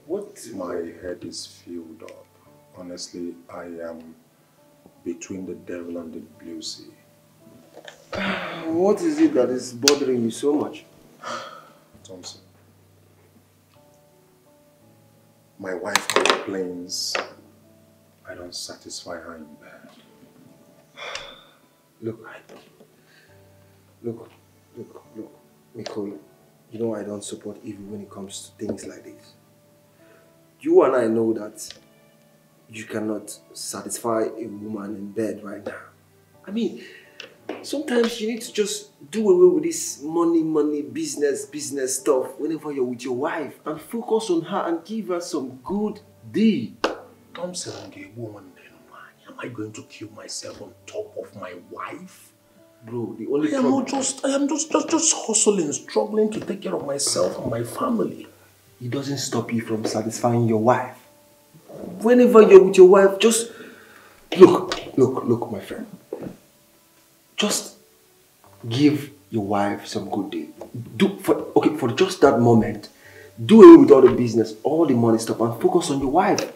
What? My head is filled up. Honestly, I am between the devil and the blue sea. What is it that is bothering you so much? Thompson, my wife complains I don't satisfy her in bed. Look, Nicole, you know I don't support evil when it comes to things like this. You and I know that you cannot satisfy a woman in bed right now. I mean, sometimes you need to just do away with this money, business stuff whenever you're with your wife and focus on her and give her some good deed. Thompson, a woman, then why am I going to kill myself on top of my wife? Bro, the only I am just hustling, struggling to take care of myself and my family. It doesn't stop you from satisfying your wife. Whenever you're with your wife, just look, my friend. Just give your wife some good deed. For just that moment, do away with all the business, all the money stuff, and focus on your wife.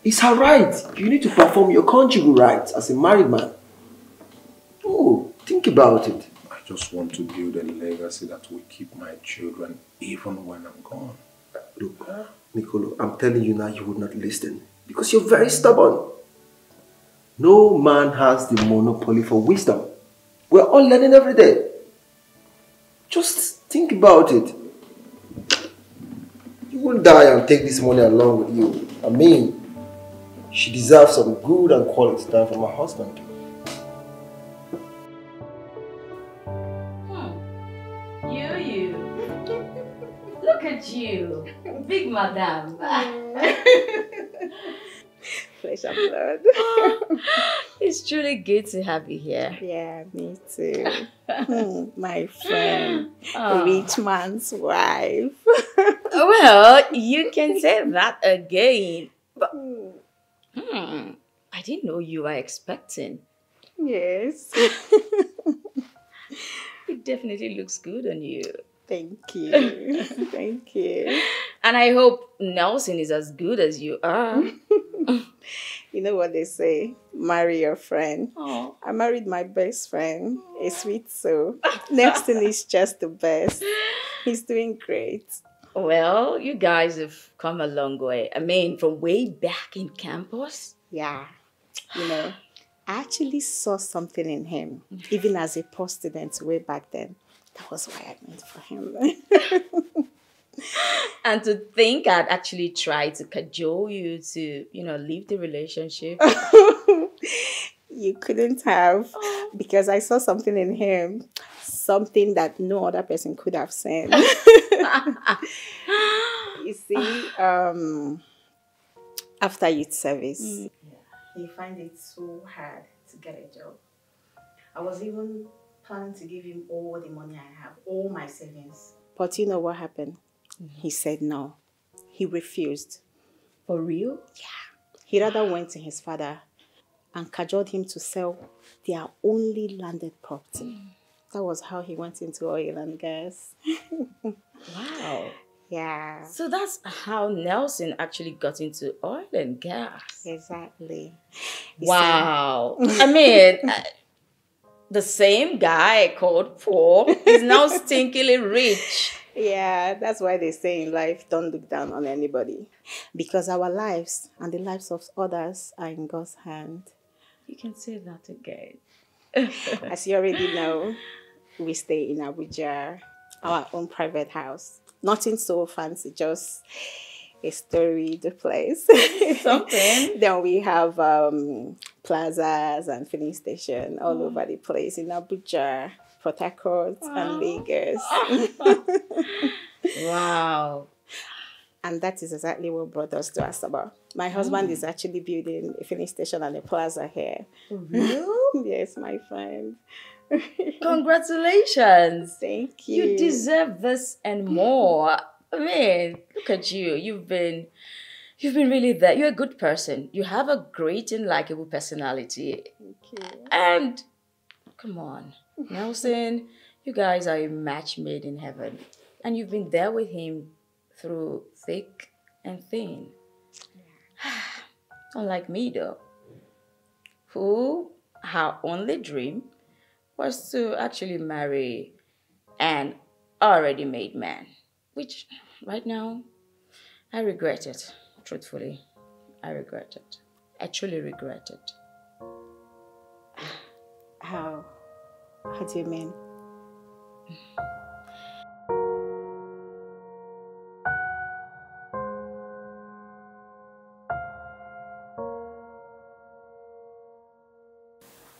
It's her right. You need to perform your conjugal rights as a married man. Oh, think about it. I just want to build a legacy that will keep my children even when I'm gone. Look, Nicolo, I'm telling you now, you would not listen because you're very stubborn. No man has the monopoly for wisdom. We're all learning every day. Just think about it. You won't die and take this money along with you. I mean, she deserves some good and quality time from her husband. You. Look at you. Big madam. flesh and blood. It's truly good to have you here. Yeah, me too. My friend, Oh. rich man's wife. Well, you can say that again. But I didn't know you were expecting. Yes. It definitely looks good on you. Thank you. Thank you. And I hope Nelson is as good as you are. You know what they say? Marry your friend. Oh. I married my best friend, a sweet soul. Nelson is just the best. He's doing great. Well, you guys have come a long way. I mean, from way back in campus. Yeah. You know, I actually saw something in him, even as a post student way back then. That was why I went for him. And to think I'd actually tried to cajole you to, leave the relationship. You couldn't have, because I saw something in him, something that no other person could have seen. You see, after youth service, you find it so hard to get a job. I was even planning to give him all the money I have, all my savings. But you know what happened? He said no. He refused. For real? Yeah. He rather went to his father and cajoled him to sell their only landed property. That was how he went into oil and gas. Wow. Yeah. So that's how Nelson actually got into oil and gas. Exactly. Wow. I mean, the same guy called poor is now stinkily rich. Yeah, that's why they say in life, don't look down on anybody. Because our lives and the lives of others are in God's hand. You can say that again. As you already know, we stay in Abuja, our own private house. Nothing so fancy, just a storied place. Something. Then we have plazas and filling station all over the place in Abuja, Port Harcourt, and Lagos. Wow. And that is exactly what brought us to Asaba. My husband is actually building a filling station and a plaza here. Really? Yes, my friend. Congratulations. Thank you. You deserve this and more. I mean, look at you. You've been really there. You're a good person. You have a great and likable personality. Thank you. And come on, Nelson, you guys are a match made in heaven. And you've been there with him through thick and thin. Unlike me, though, who her only dream was to actually marry an already made man, which right now I regret it. Truthfully, I regret it. I truly regret it. How do you mean?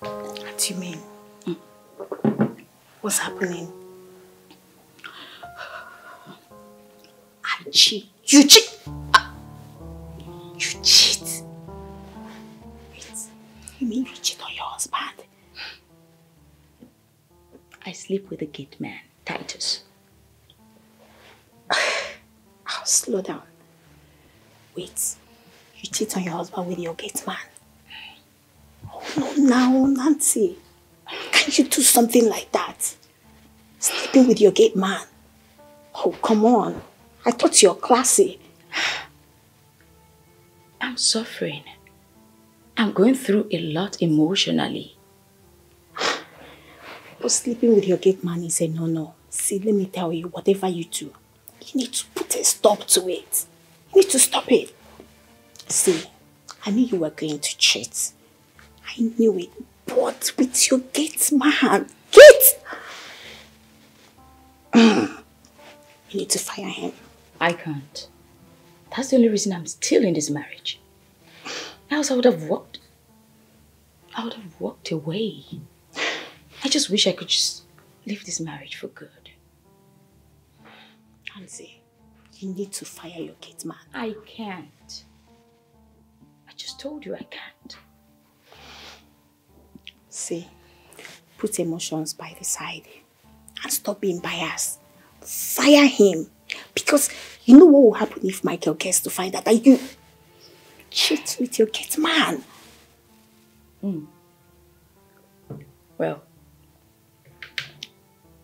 What do you mean? What's happening? I cheat. You cheat? You cheat? Wait, you mean you cheat on your husband? I sleep with the gate man, Titus. Oh, slow down. Wait, you cheat on your husband with your gate man? Oh, no, now, Nancy. Can't you do something like that? Sleeping with your gate man? Oh, come on. I thought you're classy. I'm suffering. I'm going through a lot emotionally. But sleeping with your gate man is a no-no. See, let me tell you, whatever you do, you need to put a stop to it. You need to stop it. See, I knew you were going to cheat. I knew it. But with your gate man, you need to fire him. I can't. That's the only reason I'm still in this marriage. Else I would have walked away. I just wish I could just leave this marriage for good. Nancy, you need to fire your gate man. I can't. I just told you I can't. See, put emotions by the side and stop being biased. Fire him. Because you know what will happen if Michael gets to find out that you cheat with your gate man. Well,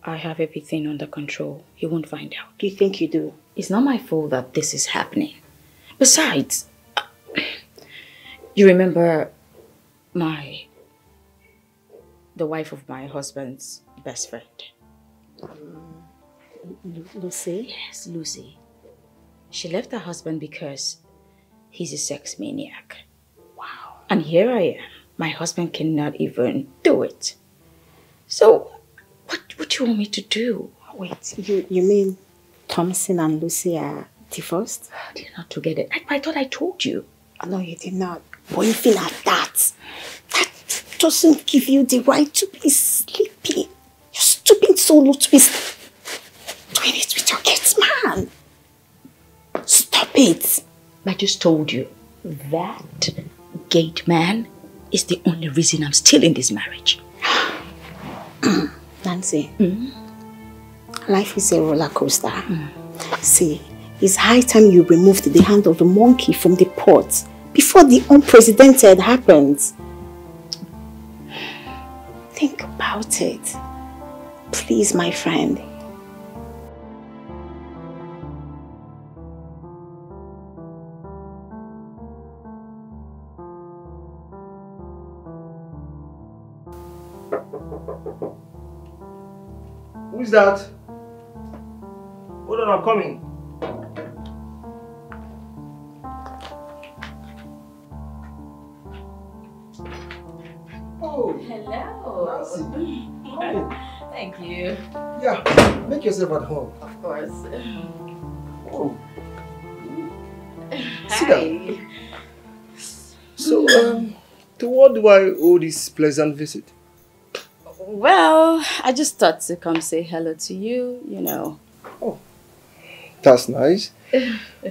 I have everything under control. He won't find out. Do you think you do? It's not my fault that this is happening. Besides, you remember the wife of my husband's best friend? Lucy? Yes, Lucy. She left her husband because he's a sex maniac. Wow. And here I am. My husband cannot even do it. So, what do you want me to do? Wait, you mean Thompson and Lucy are divorced? They're not together. I thought I told you. No, you did not. But even at that doesn't give you the right to be sleepy. You're stooping so low to be doing it with your kids, man. Stop it. I just told you that gate man is the only reason I'm still in this marriage. Nancy, life is a roller coaster. See, it's high time you removed the hand of the monkey from the pot before the unprecedented happens. Think about it. Please, my friend. Who is that? Hold on, I'm coming. Oh, hello. Nancy. Thank you. Yeah, make yourself at home. Of course. Oh. Hi. Sit down. So, to what do I owe this pleasant visit? Well, I just thought to come say hello to you, you know. Oh, that's nice.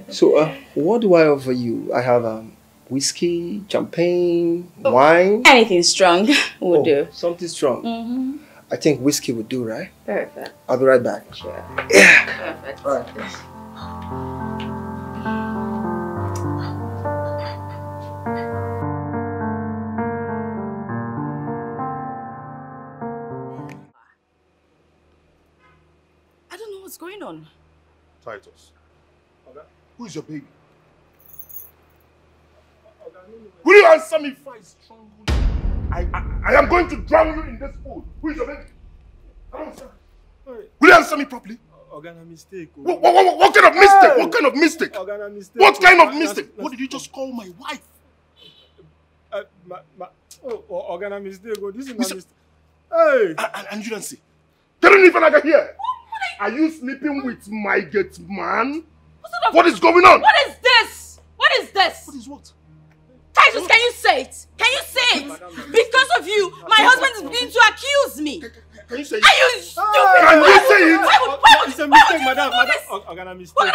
So, what do I offer you? I have whiskey, champagne, wine. Anything strong would do. Something strong. I think whiskey would do, right? Perfect. I'll be right back. Sure. Yeah. Perfect. All right. What's going on? Titus, who is your baby? Will you answer me if I strangle you? I am going to drown you in this pool. Who is your baby? Come on, sir. Will you answer me properly? Organa mistake. What kind of mistake? What kind of mistake? Organa mistake. What kind of mistake? What did you just call my wife? Organa mistake. This is my mistake. Hey! And you don't see. They don't even like here. Are you sleeping with my gate man? What is going on? What is this? What is this? What is what? Titus, can you say it? Can you say it? Because of you, my husband is beginning to accuse me. Can you say it? Are you stupid? Can you say it? It's a mistake, madam. Organa mistake.